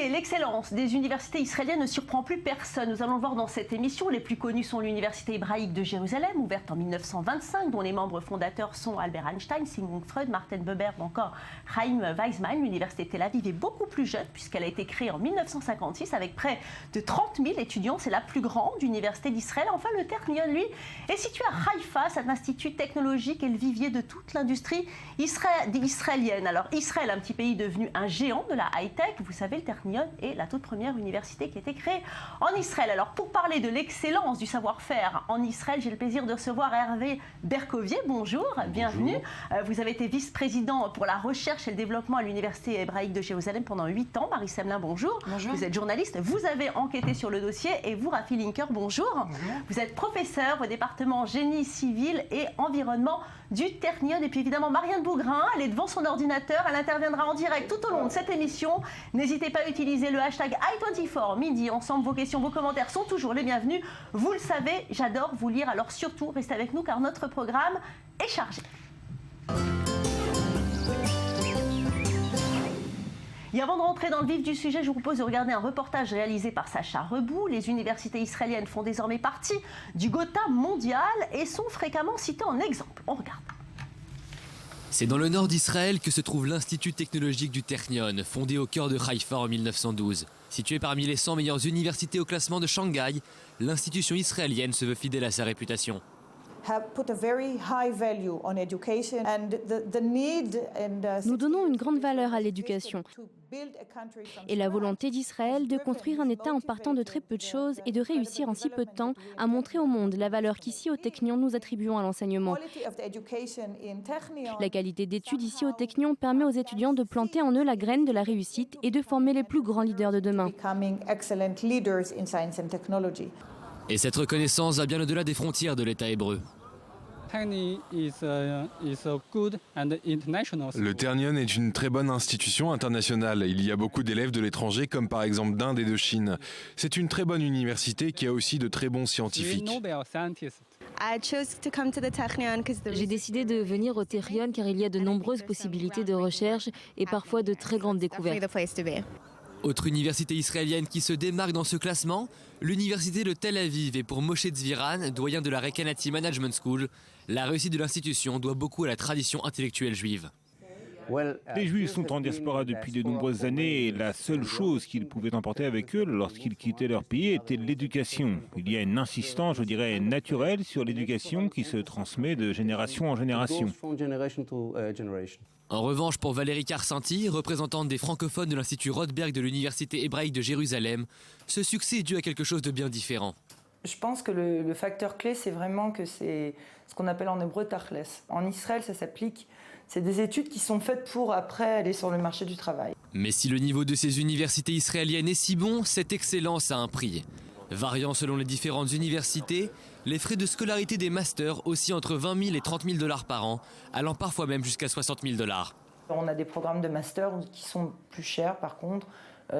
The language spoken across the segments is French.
qualité et l'excellence des universités israéliennes ne surprend plus personne. Nous allons le voir dans cette émission. Les plus connues sont l'Université hébraïque de Jérusalem, ouverte en 1925, dont les membres fondateurs sont Albert Einstein, Sigmund Freud, Martin Buber ou encore Chaim Weizmann. L'Université de Tel Aviv est beaucoup plus jeune puisqu'elle a été créée en 1956 avec près de 30 000 étudiants. C'est la plus grande université d'Israël. Enfin, le Technion, lui, est situé à Haïfa. C'est un institut technologique et le vivier de toute l'industrie israélienne. Alors, Israël, un petit pays devenu un géant de la high-tech. Vous savez, le Technion est la toute première université qui a été créée en Israël. Alors, pour parler de l'excellence du savoir-faire en Israël, j'ai le plaisir de recevoir Hervé Bercovier. Bonjour, bienvenue. Vous avez été vice-président pour la recherche et le développement à l'Université hébraïque de Jérusalem pendant 8 ans. Marie Semelin, bonjour. Bonjour. Vous êtes journaliste, vous avez enquêté sur le dossier. Et vous, Rafi Linker, bonjour. Bonjour. Vous êtes professeur au département génie civil et environnement du Technion. Et puis évidemment, Marianne Bougrin, elle est devant son ordinateur. Elle interviendra en direct tout au long de cette émission. N'hésitez pas à utiliser le hashtag i24 midi. Ensemble, vos questions, vos commentaires sont toujours les bienvenus. Vous le savez, j'adore vous lire. Alors surtout, restez avec nous car notre programme est chargé. Et avant de rentrer dans le vif du sujet, je vous propose de regarder un reportage réalisé par Sacha Rebout. Les universités israéliennes font désormais partie du Gotha mondial et sont fréquemment citées en exemple. On regarde. C'est dans le nord d'Israël que se trouve l'Institut technologique du Technion, fondé au cœur de Haïfa en 1912. Situé parmi les 100 meilleures universités au classement de Shanghai, l'institution israélienne se veut fidèle à sa réputation. Nous donnons une grande valeur à l'éducation et la volonté d'Israël de construire un État en partant de très peu de choses et de réussir en si peu de temps à montrer au monde la valeur qu'ici au Technion nous attribuons à l'enseignement. La qualité d'études ici au Technion permet aux étudiants de planter en eux la graine de la réussite et de former les plus grands leaders de demain. Et cette reconnaissance va bien au-delà des frontières de l'État hébreu. Le Technion est une très bonne institution internationale. Il y a beaucoup d'élèves de l'étranger, comme par exemple d'Inde et de Chine. C'est une très bonne université qui a aussi de très bons scientifiques. J'ai décidé de venir au Technion car il y a de nombreuses possibilités de recherche et parfois de très grandes découvertes. Autre université israélienne qui se démarque dans ce classement, l'université de Tel Aviv. Et pour Moshe Zviran, doyen de la Rekanati Management School, la réussite de l'institution doit beaucoup à la tradition intellectuelle juive. Les Juifs sont en diaspora depuis de nombreuses années et la seule chose qu'ils pouvaient emporter avec eux lorsqu'ils quittaient leur pays était l'éducation. Il y a une insistance, je dirais, naturelle sur l'éducation qui se transmet de génération en génération. En revanche, pour Valérie Karsanti, représentante des francophones de l'Institut Rothberg de l'Université hébraïque de Jérusalem, ce succès est dû à quelque chose de bien différent. Je pense que le facteur clé, c'est vraiment que c'est ce qu'on appelle en hébreu tachles. En Israël, ça s'applique. C'est des études qui sont faites pour après aller sur le marché du travail. Mais si le niveau de ces universités israéliennes est si bon, cette excellence a un prix. Variant selon les différentes universités, les frais de scolarité des masters oscillent entre 20 000 et 30 000 $ par an, allant parfois même jusqu'à 60 000 $. On a des programmes de master qui sont plus chers par contre.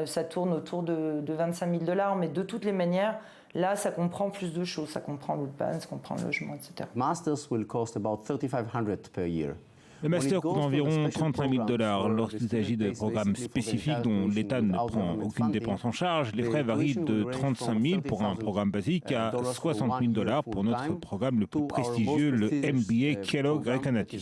Ça tourne autour de 25 000 $, mais de toutes les manières, là, ça comprend plus de choses. Ça comprend l'ulpan, ça comprend le logement, etc. Masters will cost about $3,500 per year. Le master coûte environ 35 000 $. Lorsqu'il s'agit de programmes spécifiques dont l'État ne prend aucune dépense en charge, les frais varient de 35 000 pour un programme basique à 60 000 $ pour notre programme le plus prestigieux, le MBA Kellogg Rekanati.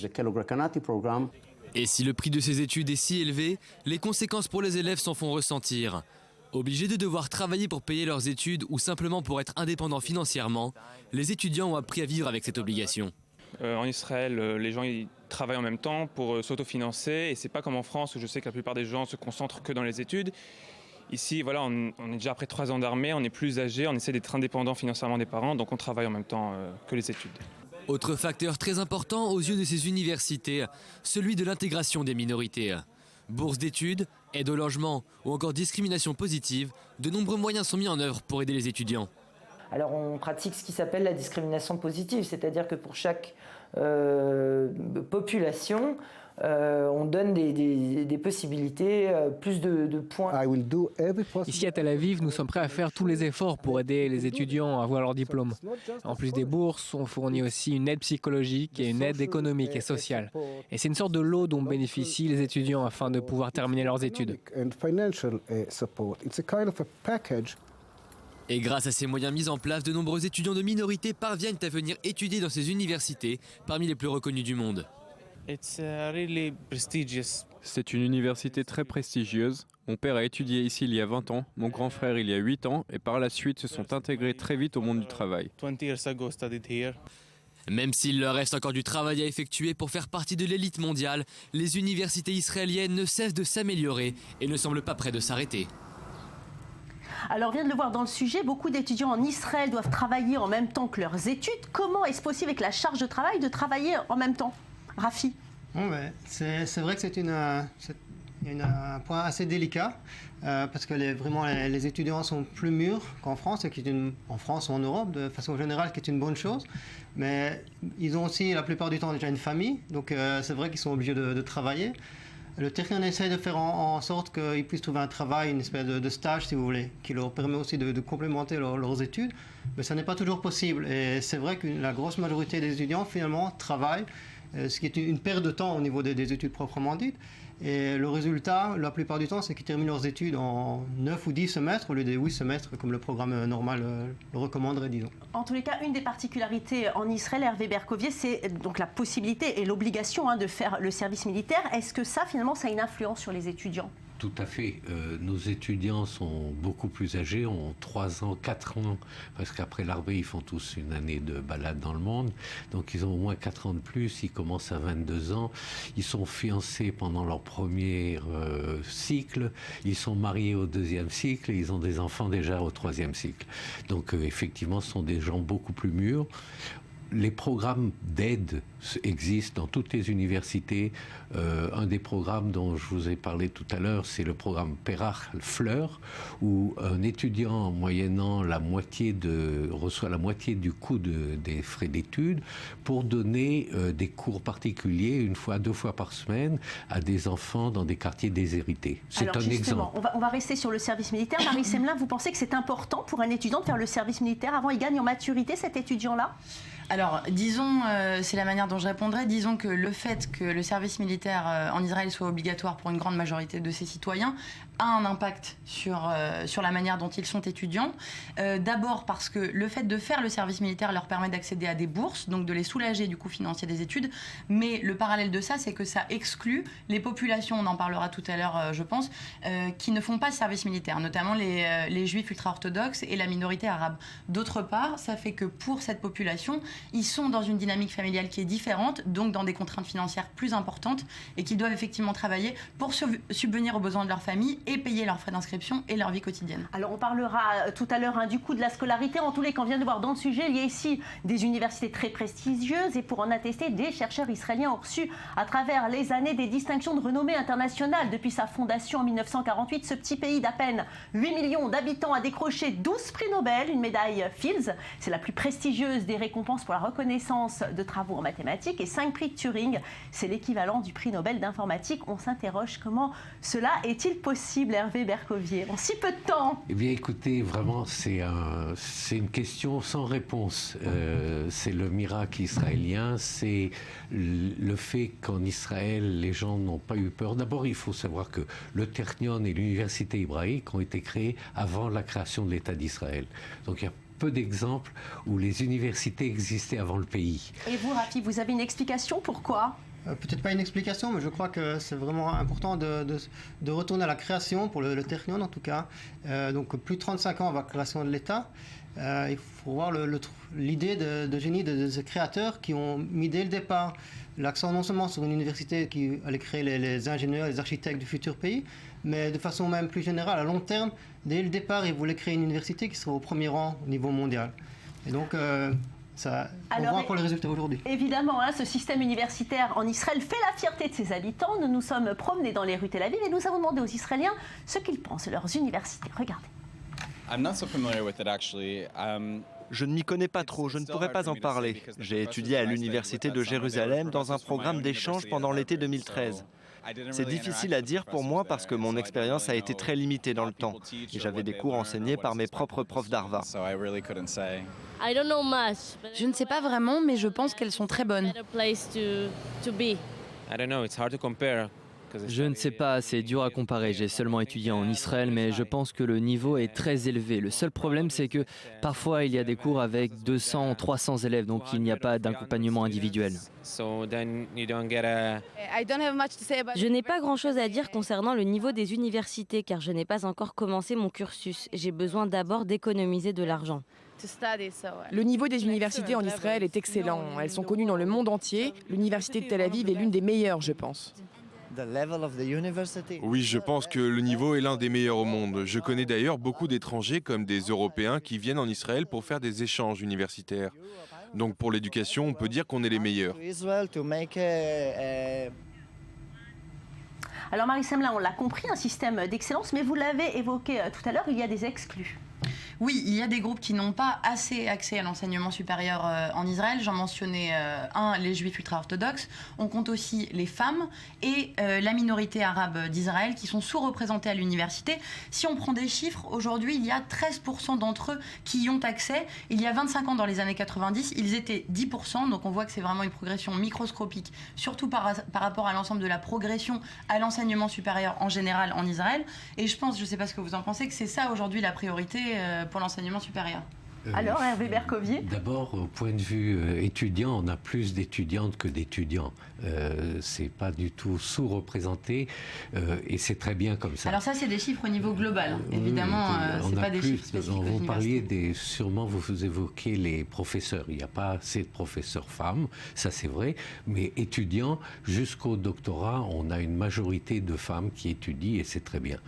Et si le prix de ces études est si élevé, les conséquences pour les élèves s'en font ressentir. Obligés de devoir travailler pour payer leurs études ou simplement pour être indépendants financièrement, les étudiants ont appris à vivre avec cette obligation. En Israël, les gens ils travaillent en même temps pour s'autofinancer et c'est pas comme en France où je sais que la plupart des gens se concentrent que dans les études. Ici, voilà, on est déjà après 3 ans d'armée, on est plus âgé, on essaie d'être indépendant financièrement des parents, donc on travaille en même temps que les études. Autre facteur très important aux yeux de ces universités, celui de l'intégration des minorités. Bourse d'études, aide au logement ou encore discrimination positive, de nombreux moyens sont mis en œuvre pour aider les étudiants. Alors on pratique ce qui s'appelle la discrimination positive, c'est-à-dire que pour chaque population, on donne des possibilités, plus de points. Ici à Tel Aviv, nous sommes prêts à faire tous les efforts pour aider les étudiants à avoir leur diplôme. En plus des bourses, on fournit aussi une aide psychologique et une aide économique et sociale. Et c'est une sorte de lot dont bénéficient les étudiants afin de pouvoir terminer leurs études. Et grâce à ces moyens mis en place, de nombreux étudiants de minorités parviennent à venir étudier dans ces universités, parmi les plus reconnues du monde. C'est une université très prestigieuse. Mon père a étudié ici il y a 20 ans, mon grand frère il y a 8 ans, et par la suite se sont intégrés très vite au monde du travail. Même s'il leur reste encore du travail à effectuer pour faire partie de l'élite mondiale, les universités israéliennes ne cessent de s'améliorer et ne semblent pas près de s'arrêter. Alors, on vient de le voir dans le sujet, beaucoup d'étudiants en Israël doivent travailler en même temps que leurs études. Comment est-ce possible avec la charge de travail de travailler en même temps? Rafi? C'est vrai que c'est un point assez délicat parce que les étudiants sont plus mûrs qu'en France, en France ou en Europe de façon générale, qui est une bonne chose. Mais ils ont aussi la plupart du temps déjà une famille, donc c'est vrai qu'ils sont obligés de travailler. Le Technion essaie de faire en sorte qu'ils puissent trouver un travail, une espèce de stage, si vous voulez, qui leur permet aussi de complémenter leurs études. Mais ça n'est pas toujours possible. Et c'est vrai que la grosse majorité des étudiants, finalement, travaillent, ce qui est une perte de temps au niveau des études proprement dites. Et le résultat, la plupart du temps, c'est qu'ils terminent leurs études en 9 ou 10 semestres au lieu des 8 semestres, comme le programme normal le recommanderait, disons. En tous les cas, une des particularités en Israël, Hervé Berkovier, c'est donc la possibilité et l'obligation de faire le service militaire. Est-ce que ça, finalement, ça a une influence sur les étudiants ? Tout à fait. Nos étudiants sont beaucoup plus âgés, ont 3 ans, 4 ans, parce qu'après l'armée, ils font tous une année de balade dans le monde. Donc ils ont au moins 4 ans de plus, ils commencent à 22 ans. Ils sont fiancés pendant leur premier cycle, ils sont mariés au 2e cycle et ils ont des enfants déjà au 3e cycle. Donc effectivement, ce sont des gens beaucoup plus mûrs. Les programmes d'aide existent dans toutes les universités. Un des programmes dont je vous ai parlé tout à l'heure, c'est le programme Perach Fleur, où un étudiant, moyennant reçoit la moitié du coût des frais d'études pour donner des cours particuliers 2 fois par semaine à des enfants dans des quartiers déshérités. C'est alors, un justement, exemple. On va rester sur le service militaire. Marie Semelin, vous pensez que c'est important pour un étudiant de faire le service militaire avant il gagne en maturité, cet étudiant-là ? Alors, disons, c'est la manière dont je répondrai, disons que le fait que le service militaire en Israël soit obligatoire pour une grande majorité de ses citoyens a un impact sur la manière dont ils sont étudiants. D'abord parce que le fait de faire le service militaire leur permet d'accéder à des bourses, donc de les soulager du coût financier des études. Mais le parallèle de ça, c'est que ça exclut les populations, on en parlera tout à l'heure, je pense, qui ne font pas service militaire, notamment les juifs ultra-orthodoxes et la minorité arabe. D'autre part, ça fait que pour cette population, ils sont dans une dynamique familiale qui est différente, donc dans des contraintes financières plus importantes et qu'ils doivent effectivement travailler pour subvenir aux besoins de leur famille et payer leurs frais d'inscription et leur vie quotidienne. Alors on parlera tout à l'heure du coût de la scolarité. En tous les cas, on vient de voir dans le sujet, il y a ici des universités très prestigieuses et pour en attester, des chercheurs israéliens ont reçu à travers les années des distinctions de renommée internationale. Depuis sa fondation en 1948, ce petit pays d'à peine 8 millions d'habitants a décroché 12 prix Nobel, une médaille Fields, c'est la plus prestigieuse des récompenses pour la reconnaissance de travaux en mathématiques, et 5 prix Turing, c'est l'équivalent du prix Nobel d'informatique. On s'interroge, comment cela est-il possible, Hervé Berkovier, en si peu de temps? Eh bien écoutez, vraiment c'est une question sans réponse. C'est le miracle israélien, c'est le fait qu'en Israël les gens n'ont pas eu peur. D'abord il faut savoir que le Technion et l'université hébraïque ont été créés avant la création de l'État d'Israël. Donc il y a peu d'exemples où les universités existaient avant le pays. Et vous, Rafi, vous avez une explication pourquoi? Peut-être pas une explication, mais je crois que c'est vraiment important de retourner à la création, pour le Technion en tout cas. Donc plus de 35 ans avant la création de l'État. Il faut voir l'idée de génie de ces créateurs qui ont mis dès le départ l'accent non seulement sur une université qui allait créer les ingénieurs, les architectes du futur pays, mais de façon même plus générale, à long terme, dès le départ, ils voulaient créer une université qui serait au premier rang au niveau mondial. Et donc, on voit encore les résultats aujourd'hui. Évidemment, ce système universitaire en Israël fait la fierté de ses habitants. Nous nous sommes promenés dans les rues Tel Aviv et nous avons demandé aux Israéliens ce qu'ils pensent de leurs universités. Regardez. I'm not so familiar with it actually. Je ne m'y connais pas trop, je ne pourrais pas en parler. J'ai étudié à l'Université de Jérusalem dans un programme d'échange pendant l'été 2013. C'est difficile à dire pour moi parce que mon expérience a été très limitée dans le temps et j'avais des cours enseignés par mes propres profs d'Harvard. Je ne sais pas vraiment, mais je pense qu'elles sont très bonnes. Je ne sais pas, c'est dur à comparer. J'ai seulement étudié en Israël, mais je pense que le niveau est très élevé. Le seul problème, c'est que parfois il y a des cours avec 200, 300 élèves, donc il n'y a pas d'accompagnement individuel. Je n'ai pas grand-chose à dire concernant le niveau des universités, car je n'ai pas encore commencé mon cursus. J'ai besoin d'abord d'économiser de l'argent. Le niveau des universités en Israël est excellent. Elles sont connues dans le monde entier. L'université de Tel Aviv est l'une des meilleures, je pense. Oui, je pense que le niveau est l'un des meilleurs au monde. Je connais d'ailleurs beaucoup d'étrangers comme des Européens qui viennent en Israël pour faire des échanges universitaires. Donc pour l'éducation, on peut dire qu'on est les meilleurs. Alors Marie Semlin, on l'a compris, un système d'excellence, mais vous l'avez évoqué tout à l'heure, il y a des exclus. Oui, il y a des groupes qui n'ont pas assez accès à l'enseignement supérieur en Israël. J'en mentionnais les juifs ultra-orthodoxes. On compte aussi les femmes et la minorité arabe d'Israël qui sont sous-représentés à l'université. Si on prend des chiffres, aujourd'hui, il y a 13% d'entre eux qui y ont accès. Il y a 25 ans, dans les années 90, ils étaient 10%. Donc on voit que c'est vraiment une progression microscopique, surtout par rapport à l'ensemble de la progression à l'enseignement supérieur en général en Israël. Et je pense, je ne sais pas ce que vous en pensez, que c'est ça aujourd'hui la priorité pour l'enseignement supérieur. Alors, Hervé Bercovier ? D'abord, au point de vue étudiant, on a plus d'étudiantes que d'étudiants. C'est pas du tout sous-représenté et c'est très bien comme ça. Alors ça, c'est des chiffres au niveau global. Évidemment, c'est pas des chiffres spécifiques aux vous parliez sûrement vous évoquez les professeurs. Il n'y a pas assez de professeurs femmes, ça c'est vrai. Mais étudiants, jusqu'au doctorat, on a une majorité de femmes qui étudient et c'est très bien.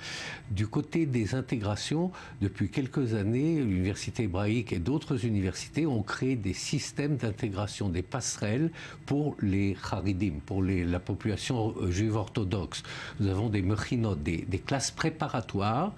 Du côté des intégrations, depuis quelques années, l'université hébraïque et d'autres universités ont créé des systèmes d'intégration, des passerelles pour les Haridim, pour la population juive orthodoxe. Nous avons des mechinot, des classes préparatoires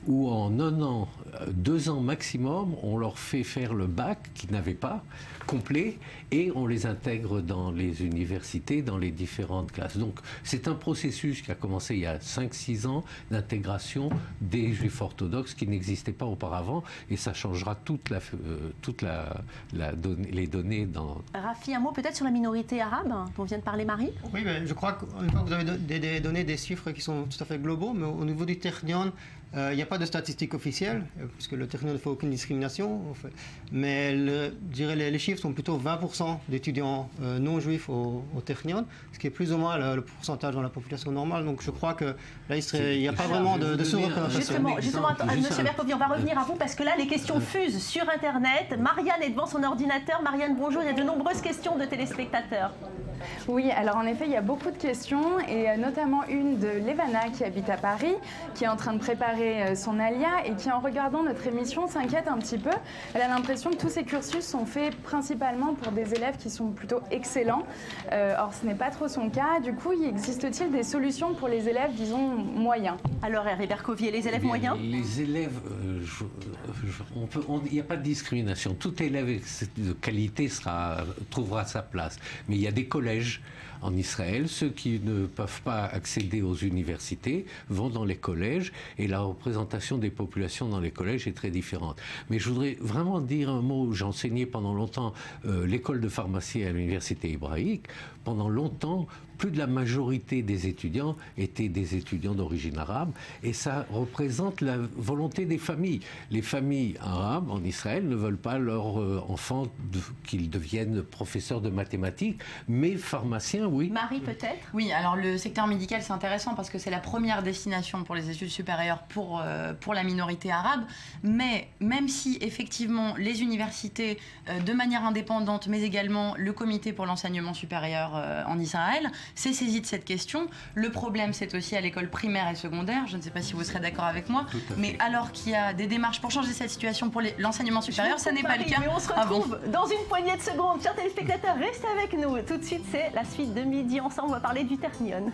où en 1 an, 2 ans maximum, on leur fait faire le bac qu'ils n'avaient pas, complet, et on les intègre dans les universités, dans les différentes classes. Donc c'est un processus qui a commencé il y a 5-6 ans d'intégration des juifs orthodoxes qui n'existaient pas auparavant, et ça changera les données dans... Rafi, un mot peut-être sur la minorité arabe dont vient de parler Marie ? Oui, mais je crois qu'une fois que vous avez donné des chiffres qui sont tout à fait globaux, mais au niveau du Technion, il n'y a pas de statistiques officielles, puisque le Technion ne fait aucune discrimination. Mais je dirais les chiffres sont plutôt 20% d'étudiants non juifs au Technion, ce qui est plus ou moins le pourcentage dans la population normale. Donc je crois que là, il n'y a pas vraiment de sous-représentation. Justement, M. Bercovier, on va revenir à vous, parce que là, les questions fusent sur Internet. Marianne est devant son ordinateur. Marianne, bonjour. Il y a de nombreuses questions de téléspectateurs. Oui, alors en effet, il y a beaucoup de questions, et notamment une de Levana qui habite à Paris, qui est en train de préparer son alia et qui, en regardant notre émission, s'inquiète un petit peu. Elle a l'impression que tous ces cursus sont faits principalement pour des élèves qui sont plutôt excellents. Or, ce n'est pas trop son cas. Du coup, existe-t-il des solutions pour les élèves, disons, moyens ? Alors, Hervé Bercovier, les élèves moyens ? Les élèves, il n'y a pas de discrimination. Tout élève de qualité trouvera sa place. Mais il y a des collèges en Israël, ceux qui ne peuvent pas accéder aux universités vont dans les collèges, et la représentation des populations dans les collèges est très différente. Mais je voudrais vraiment dire un mot. J'ai enseigné pendant longtemps l'école de pharmacie à l'université hébraïque. Pendant longtemps, plus de la majorité des étudiants étaient des étudiants d'origine arabe, et ça représente la volonté des familles. Les familles arabes en Israël ne veulent pas leurs enfants qu'ils deviennent professeurs de mathématiques, mais pharmaciens, oui. Marie, peut-être ? Oui, alors le secteur médical, c'est intéressant parce que c'est la première destination pour les études supérieures pour la minorité arabe, mais même si effectivement les universités, de manière indépendante, mais également le comité pour l'enseignement supérieur en Israël, s'est saisi de cette question. Le problème, c'est aussi à l'école primaire et secondaire. Je ne sais pas si vous serez d'accord avec moi, mais alors qu'il y a des démarches pour changer cette situation pour l'enseignement supérieur, ça n'est pas le cas. Mais on se retrouve dans une poignée de secondes. Chers téléspectateurs, restez avec nous. Tout de suite, c'est la suite de Midi Ensemble. On va parler du Technion.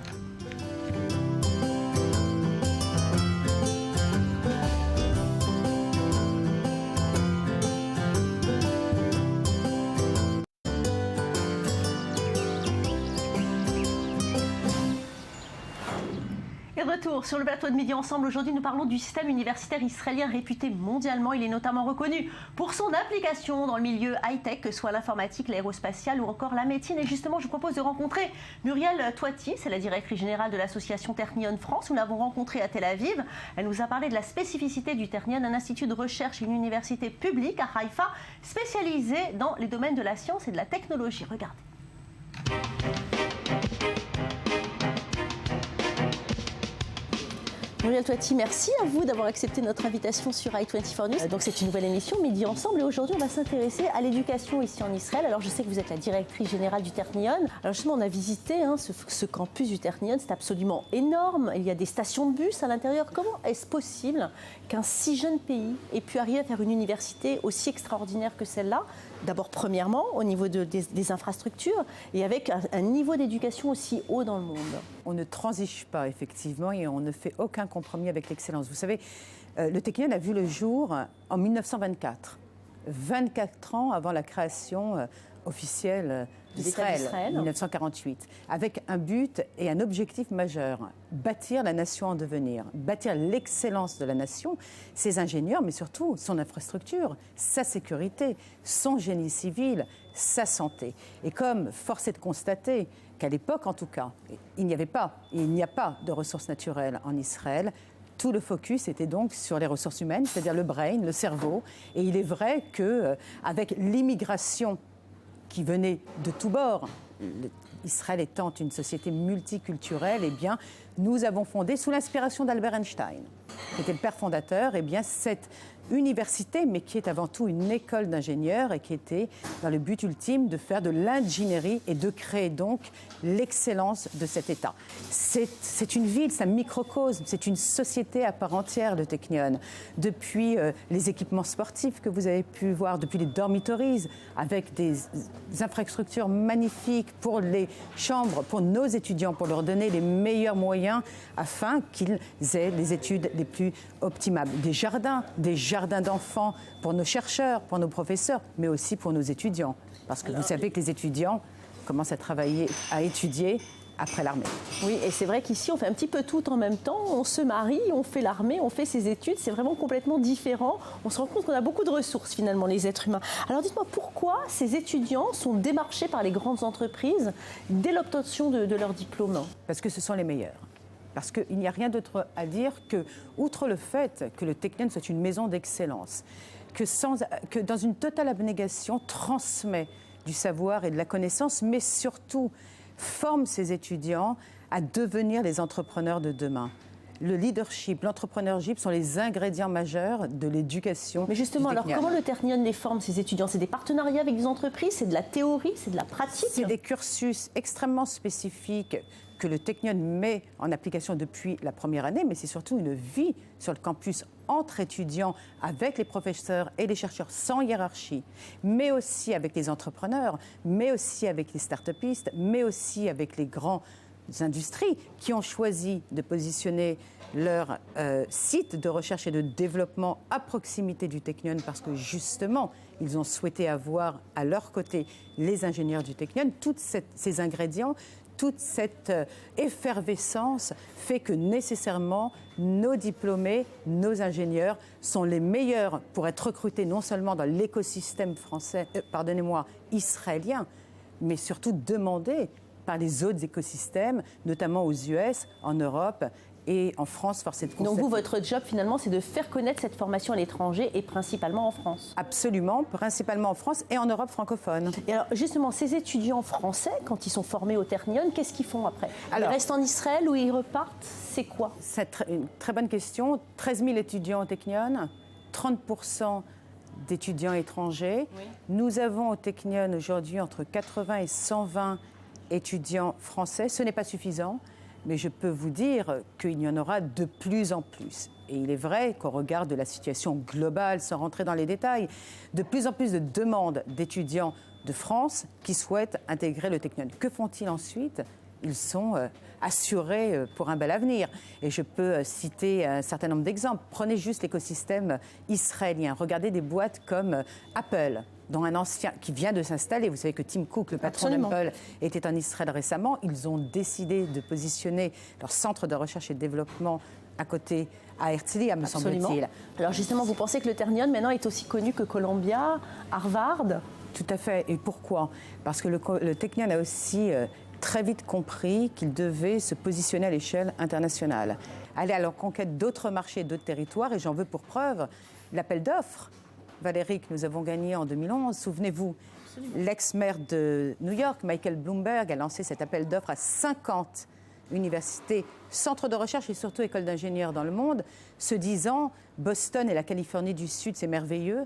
Et de retour sur le plateau de Midi Ensemble, aujourd'hui nous parlons du système universitaire israélien réputé mondialement. Il est notamment reconnu pour son application dans le milieu high-tech, que ce soit l'informatique, l'aérospatiale ou encore la médecine. Et justement, je vous propose de rencontrer Muriel Toiti, c'est la directrice générale de l'association Ternion France. Nous l'avons rencontrée à Tel Aviv. Elle nous a parlé de la spécificité du Ternion, un institut de recherche et une université publique à Haïfa, spécialisée dans les domaines de la science et de la technologie. Regardez. Muriel Toiti, merci à vous d'avoir accepté notre invitation sur i24 News. Donc c'est une nouvelle émission, Midi Ensemble, et aujourd'hui on va s'intéresser à l'éducation ici en Israël. Alors je sais que vous êtes la directrice générale du Ternion. Alors justement on a visité ce campus du Ternion, c'est absolument énorme. Il y a des stations de bus à l'intérieur. Comment est-ce possible qu'un si jeune pays ait pu arriver à faire une université aussi extraordinaire que celle-là? D'abord, premièrement, au niveau des infrastructures et avec un niveau d'éducation aussi haut dans le monde. On ne transige pas, effectivement, et on ne fait aucun compromis avec l'excellence. Vous savez, le Technion a vu le jour en 1924, 24 ans avant la création officielle d'Israël, 1948, avec un but et un objectif majeur, bâtir la nation en devenir, bâtir l'excellence de la nation, ses ingénieurs, mais surtout son infrastructure, sa sécurité, son génie civil, sa santé. Et comme force est de constater qu'à l'époque, en tout cas, il n'y a pas de ressources naturelles en Israël, tout le focus était donc sur les ressources humaines, c'est-à-dire le brain, le cerveau. Et il est vrai qu'avec l'immigration qui venait de tous bords, Israël étant une société multiculturelle, eh bien, nous avons fondé, sous l'inspiration d'Albert Einstein, qui était le père fondateur, eh bien, cette université, mais qui est avant tout une école d'ingénieurs et qui était dans le but ultime de faire de l'ingénierie et de créer donc l'excellence de cet État. C'est une ville, c'est un microcosme, c'est une société à part entière, le Technion. Depuis les équipements sportifs que vous avez pu voir, depuis les dormitories, avec des infrastructures magnifiques pour les chambres, pour nos étudiants, pour leur donner les meilleurs moyens afin qu'ils aient les études les plus optimales. Des jardins d'enfants pour nos chercheurs, pour nos professeurs, mais aussi pour nos étudiants. Parce que vous savez que les étudiants commencent à travailler, à étudier après l'armée. Oui, et c'est vrai qu'ici, on fait un petit peu tout en même temps. On se marie, on fait l'armée, on fait ses études. C'est vraiment complètement différent. On se rend compte qu'on a beaucoup de ressources, finalement, les êtres humains. Alors, dites-moi, pourquoi ces étudiants sont démarchés par les grandes entreprises dès l'obtention de leur diplôme? Parce que ce sont les meilleurs. Parce qu'il n'y a rien d'autre à dire que, outre le fait que le Technion soit une maison d'excellence, que dans une totale abnégation transmet du savoir et de la connaissance, mais surtout forme ses étudiants à devenir les entrepreneurs de demain. Le leadership, l'entrepreneurship sont les ingrédients majeurs de l'éducation. Mais justement, alors comment le Ternion les forme, ces étudiants? C'est des partenariats avec des entreprises, c'est de la théorie, c'est de la pratique? C'est des cursus extrêmement spécifiques que le Technion met en application depuis la première année, mais c'est surtout une vie sur le campus entre étudiants, avec les professeurs et les chercheurs sans hiérarchie, mais aussi avec les entrepreneurs, mais aussi avec les start-upistes, mais aussi avec les grandes industries qui ont choisi de positionner leur site de recherche et de développement à proximité du Technion parce que justement, ils ont souhaité avoir à leur côté les ingénieurs du Technion. Tous ces ingrédients, toute cette effervescence fait que nécessairement nos diplômés, nos ingénieurs sont les meilleurs pour être recrutés non seulement dans l'écosystème français, israélien, mais surtout demandés par les autres écosystèmes, notamment aux US, en Europe et en France, force est de constater. Donc vous, votre job finalement, c'est de faire connaître cette formation à l'étranger et principalement en France? Absolument, principalement en France et en Europe francophone. Et alors justement, ces étudiants français, quand ils sont formés au Ternion, qu'est-ce qu'ils font après? Ils restent en Israël ou ils repartent? C'est quoi? C'est une très bonne question. 13 000 étudiants au Technion, 30% d'étudiants étrangers. Oui. Nous avons au Technion aujourd'hui entre 80 et 120 étudiants français. Ce n'est pas suffisant. Mais je peux vous dire qu'il y en aura de plus en plus. Et il est vrai qu'au regard de la situation globale, sans rentrer dans les détails, de plus en plus de demandes d'étudiants de France qui souhaitent intégrer le Technion. Que font-ils ensuite? Ils sont assurés pour un bel avenir. Et je peux citer un certain nombre d'exemples. Prenez juste l'écosystème israélien. Regardez des boîtes comme Apple, dont un ancien qui vient de s'installer. Vous savez que Tim Cook, le patron d'Apple, était en Israël récemment. Ils ont décidé de positionner leur centre de recherche et de développement à côté, à Herzliya, me semble-t-il. Alors justement, vous pensez que le Technion maintenant est aussi connu que Columbia, Harvard? Tout à fait. Et pourquoi? Parce que le Technion a aussi très vite compris qu'il devait se positionner à l'échelle internationale, aller à la conquête d'autres marchés, d'autres territoires. Et j'en veux pour preuve l'appel d'offres, Valérie, que nous avons gagné en 2011. Souvenez-vous, l'ex-maire de New York, Michael Bloomberg, a lancé cet appel d'offres à 50 universités, centres de recherche et surtout écoles d'ingénieurs dans le monde, se disant Boston et la Californie du Sud, c'est merveilleux,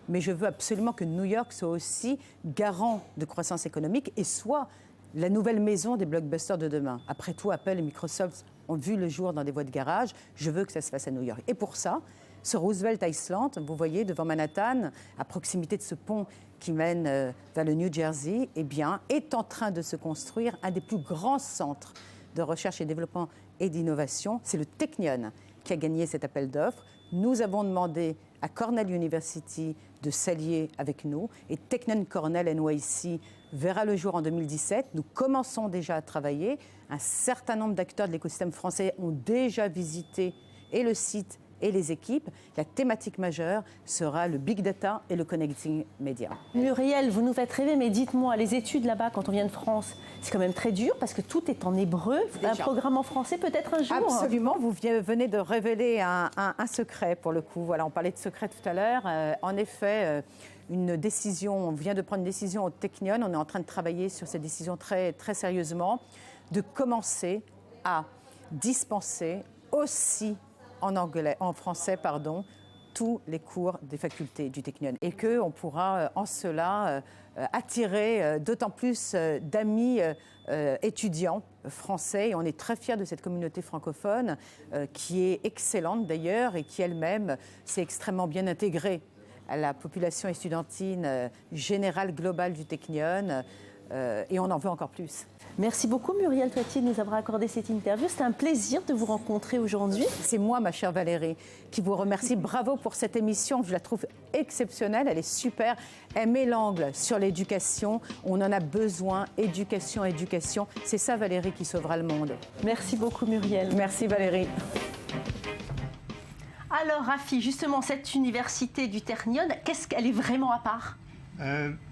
mais je veux absolument que New York soit aussi garant de croissance économique et soit la nouvelle maison des blockbusters de demain. Après tout, Apple et Microsoft ont vu le jour dans des voies de garage. Je veux que ça se fasse à New York. Et pour ça, ce Roosevelt Island, vous voyez, devant Manhattan, à proximité de ce pont qui mène vers le New Jersey, eh bien, est en train de se construire un des plus grands centres de recherche et développement et d'innovation. C'est le Technion qui a gagné cet appel d'offres. Nous avons demandé à Cornell University de s'allier avec nous et Technion Cornell NYC verra le jour en 2017. Nous commençons déjà à travailler. Un certain nombre d'acteurs de l'écosystème français ont déjà visité et le site et les équipes. La thématique majeure sera le big data et le connecting media. Muriel, vous nous faites rêver, mais dites-moi, les études là-bas, quand on vient de France, c'est quand même très dur parce que tout est en hébreu. Déjà. Un programme en français peut-être un jour? Absolument, vous venez de révéler un secret pour le coup. Voilà, on parlait de secret tout à l'heure. En effet, une décision, on vient de prendre une décision au Technion, on est en train de travailler sur cette décision très, très sérieusement, de commencer à dispenser aussi en français, tous les cours des facultés du Technion. Et qu'on pourra en cela attirer d'autant plus d'amis étudiants français. Et on est très fiers de cette communauté francophone qui est excellente d'ailleurs et qui elle-même s'est extrêmement bien intégrée à la population estudiantine générale globale du Technion. Et on en veut encore plus. Merci beaucoup Muriel Toitier de nous avoir accordé cette interview. C'était un plaisir de vous rencontrer aujourd'hui. C'est moi, ma chère Valérie, qui vous remercie. Bravo pour cette émission. Je la trouve exceptionnelle. Elle est super. Elle met l'angle sur l'éducation. On en a besoin. Éducation, éducation. C'est ça, Valérie, qui sauvera le monde. Merci beaucoup Muriel. Merci Valérie. Alors Rafi, justement, cette université du Technion, qu'est-ce qu'elle est vraiment à part?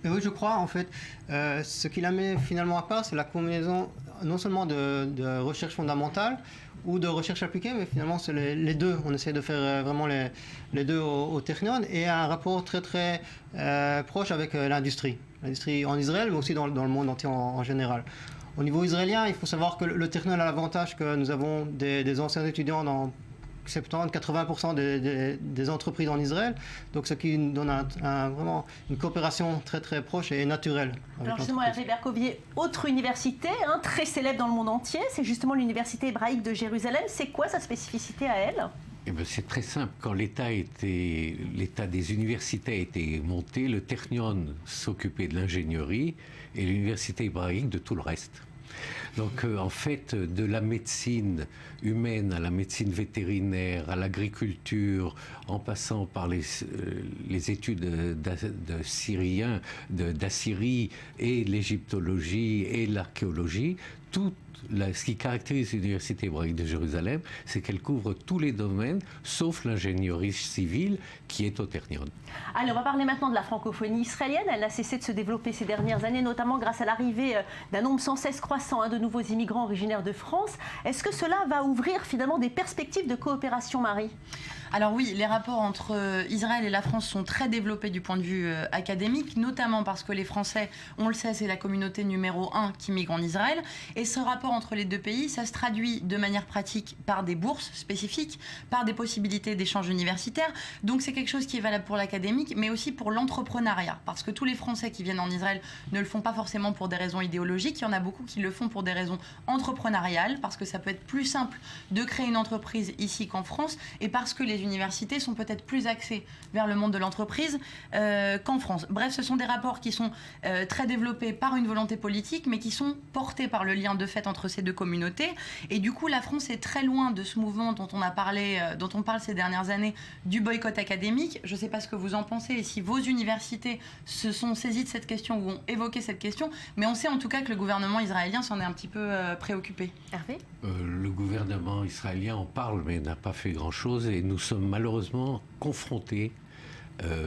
Oui, je crois, en fait, ce qui la met finalement à part, c'est la combinaison non seulement de recherche fondamentale ou de recherche appliquée, mais finalement, c'est les deux. On essaie de faire vraiment les deux au Technion et un rapport très, très proche avec l'industrie. L'industrie en Israël, mais aussi dans le monde entier en général. Au niveau israélien, il faut savoir que le Technion a l'avantage que nous avons des anciens étudiants dans 70-80% des entreprises en Israël, donc ce qui donne vraiment une coopération très très proche et naturelle. Alors justement, Hervé Bercovier, autre université très célèbre dans le monde entier, c'est justement l'université hébraïque de Jérusalem. C'est quoi sa spécificité à elle? C'est très simple. Quand l'État des universités a été monté, le Technion s'occupait de l'ingénierie et l'université hébraïque de tout le reste. Donc en fait, de la médecine humaine à la médecine vétérinaire, à l'agriculture, en passant par les études d'Assyriens, d'Assyrie et l'égyptologie et l'archéologie, tout ce qui caractérise l'Université hébraïque de Jérusalem, c'est qu'elle couvre tous les domaines, sauf l'ingénierie civile qui est au Technion. Allez, on va parler maintenant de la francophonie israélienne. Elle n'a cessé de se développer ces dernières années, notamment grâce à l'arrivée d'un nombre sans cesse croissant de nouveaux immigrants originaires de France. Est-ce que cela va ouvrir finalement des perspectives de coopération, Marie? Alors oui, les rapports entre Israël et la France sont très développés du point de vue académique, notamment parce que les Français, on le sait, c'est la communauté numéro 1 qui migre en Israël. Et ce rapport entre les deux pays, ça se traduit de manière pratique par des bourses spécifiques, par des possibilités d'échanges universitaires. Donc c'est quelque chose qui est valable pour l'académique, mais aussi pour l'entrepreneuriat. Parce que tous les Français qui viennent en Israël ne le font pas forcément pour des raisons idéologiques. Il y en a beaucoup qui le font pour des raisons entrepreneuriales, parce que ça peut être plus simple de créer une entreprise ici qu'en France, et parce que les universités sont peut-être plus axés vers le monde de l'entreprise qu'en France. Bref, ce sont des rapports qui sont très développés par une volonté politique, mais qui sont portés par le lien de fait entre ces deux communautés. Et du coup, la France est très loin de ce mouvement dont on parle ces dernières années, du boycott académique. Je ne sais pas ce que vous en pensez et si vos universités se sont saisies de cette question ou ont évoqué cette question, mais on sait en tout cas que le gouvernement israélien s'en est un petit peu préoccupé. Hervé ? Le gouvernement israélien en parle, mais n'a pas fait grand-chose, et nous sommes malheureusement confrontés,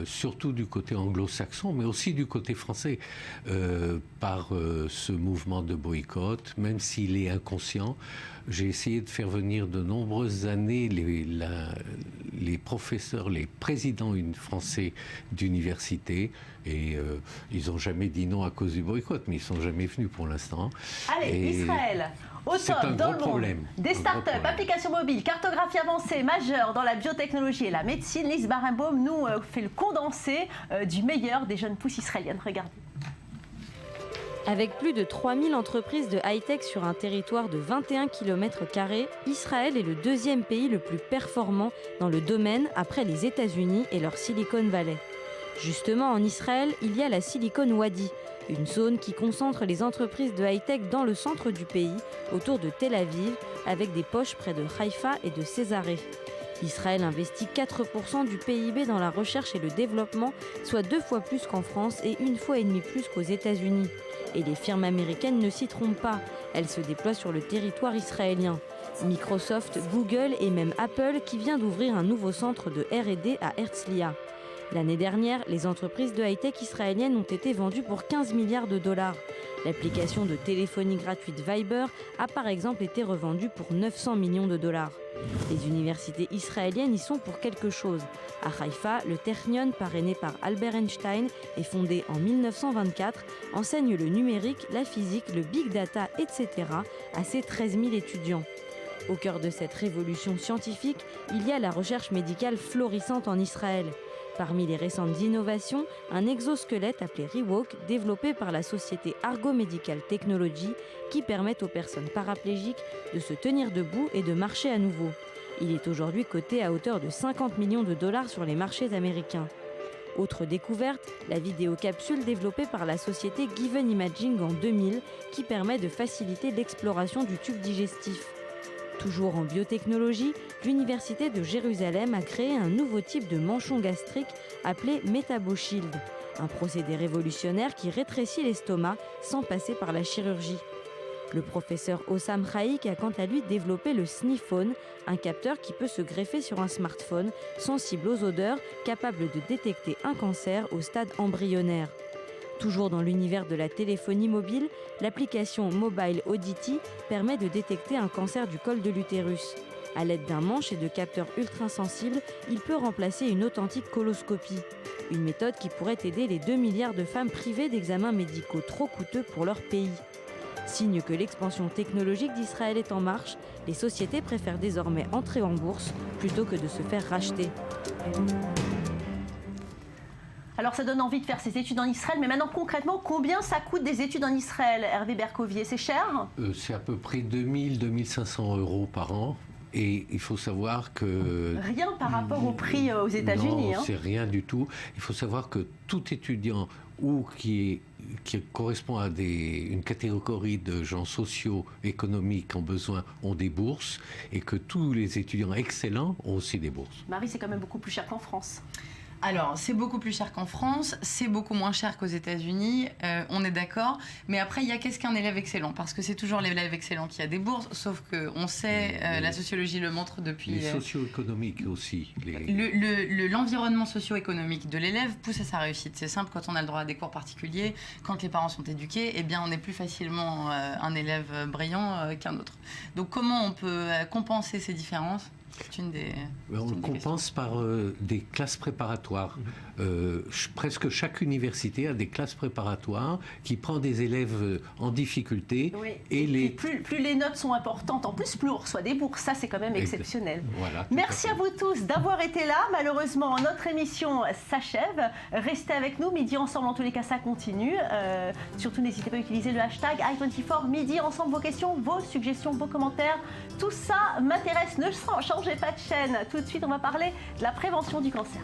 surtout du côté anglo-saxon, mais aussi du côté français, par ce mouvement de boycott, même s'il est inconscient. J'ai essayé de faire venir de nombreuses années les professeurs, les présidents français d'université, et ils n'ont jamais dit non à cause du boycott, mais ils ne sont jamais venus pour l'instant. Allez, et Israël, au top dans le monde. Des startups, applications mobiles, cartographie avancée majeure dans la biotechnologie et la médecine. Lise Barenbaum nous fait le condensé du meilleur des jeunes pousses israéliennes. Regardez. Avec plus de 3000 entreprises de high-tech sur un territoire de 21 km², Israël est le deuxième pays le plus performant dans le domaine après les États-Unis et leur Silicon Valley. Justement, en Israël, il y a la Silicon Wadi, une zone qui concentre les entreprises de high-tech dans le centre du pays, autour de Tel Aviv, avec des poches près de Haïfa et de Césarée. Israël investit 4% du PIB dans la recherche et le développement, soit 2 fois plus qu'en France et 1,5 fois plus qu'aux États-Unis. Et les firmes américaines ne s'y trompent pas, elles se déploient sur le territoire israélien. Microsoft, Google et même Apple qui vient d'ouvrir un nouveau centre de R&D à Herzliya. L'année dernière, les entreprises de high-tech israéliennes ont été vendues pour 15 milliards de dollars. L'application de téléphonie gratuite Viber a par exemple été revendue pour 900 millions de dollars. Les universités israéliennes y sont pour quelque chose. À Haïfa, le Technion, parrainé par Albert Einstein et fondé en 1924, enseigne le numérique, la physique, le big data, etc. à ses 13 000 étudiants. Au cœur de cette révolution scientifique, il y a la recherche médicale florissante en Israël. Parmi les récentes innovations, un exosquelette appelé Rewalk, développé par la société Argo Medical Technology, qui permet aux personnes paraplégiques de se tenir debout et de marcher à nouveau. Il est aujourd'hui coté à hauteur de 50 millions de dollars sur les marchés américains. Autre découverte, la vidéocapsule développée par la société Given Imaging en 2000, qui permet de faciliter l'exploration du tube digestif. Toujours en biotechnologie, l'Université de Jérusalem a créé un nouveau type de manchon gastrique appelé MetaboShield, un procédé révolutionnaire qui rétrécit l'estomac sans passer par la chirurgie. Le professeur Hossam Chaik a quant à lui développé le Sniffone, un capteur qui peut se greffer sur un smartphone, sensible aux odeurs, capable de détecter un cancer au stade embryonnaire. Toujours dans l'univers de la téléphonie mobile, l'application Mobile Oddity permet de détecter un cancer du col de l'utérus. À l'aide d'un manche et de capteurs ultrasensibles, il peut remplacer une authentique coloscopie. Une méthode qui pourrait aider les 2 milliards de femmes privées d'examens médicaux trop coûteux pour leur pays. Signe que l'expansion technologique d'Israël est en marche, les sociétés préfèrent désormais entrer en bourse plutôt que de se faire racheter. Alors ça donne envie de faire ses études en Israël, mais maintenant concrètement, combien ça coûte des études en Israël, Hervé Bercovier? C'est cher? C'est à peu près 2 500 € par an. Et il faut savoir que... Rien par rapport au prix aux États-Unis. Non, c'est rien du tout. Il faut savoir que tout étudiant ou qui correspond à une catégorie de gens sociaux, économiques en besoin, ont des bourses, et que tous les étudiants excellents ont aussi des bourses. Marie, c'est quand même beaucoup plus cher qu'en France. Alors, c'est beaucoup plus cher qu'en France, c'est beaucoup moins cher qu'aux États-Unis, on est d'accord. Mais après, il y a qu'est-ce qu'un élève excellent? Parce que c'est toujours l'élève excellent qui a des bourses, sauf qu'on sait, la sociologie le montre depuis... Les socio-économiques aussi. L'environnement socio-économique de l'élève pousse à sa réussite. C'est simple, quand on a le droit à des cours particuliers, quand les parents sont éduqués, eh bien, on est plus facilement un élève brillant qu'un autre. Donc, comment on peut compenser ces différences? On le compense par des classes préparatoires. Presque chaque université a des classes préparatoires qui prend des élèves en difficulté. Oui. Et plus les notes sont importantes, en plus, plus on reçoit des bourses. Ça, c'est quand même exceptionnel. Voilà, merci à vous tous d'avoir été là. Malheureusement, notre émission s'achève. Restez avec nous. Midi Ensemble, en tous les cas, ça continue. Surtout, n'hésitez pas à utiliser le hashtag i24 Midi Ensemble. Vos questions, vos suggestions, vos commentaires. Tout ça m'intéresse. Ne changez changez pas de chaîne. Tout de suite, on va parler de la prévention du cancer.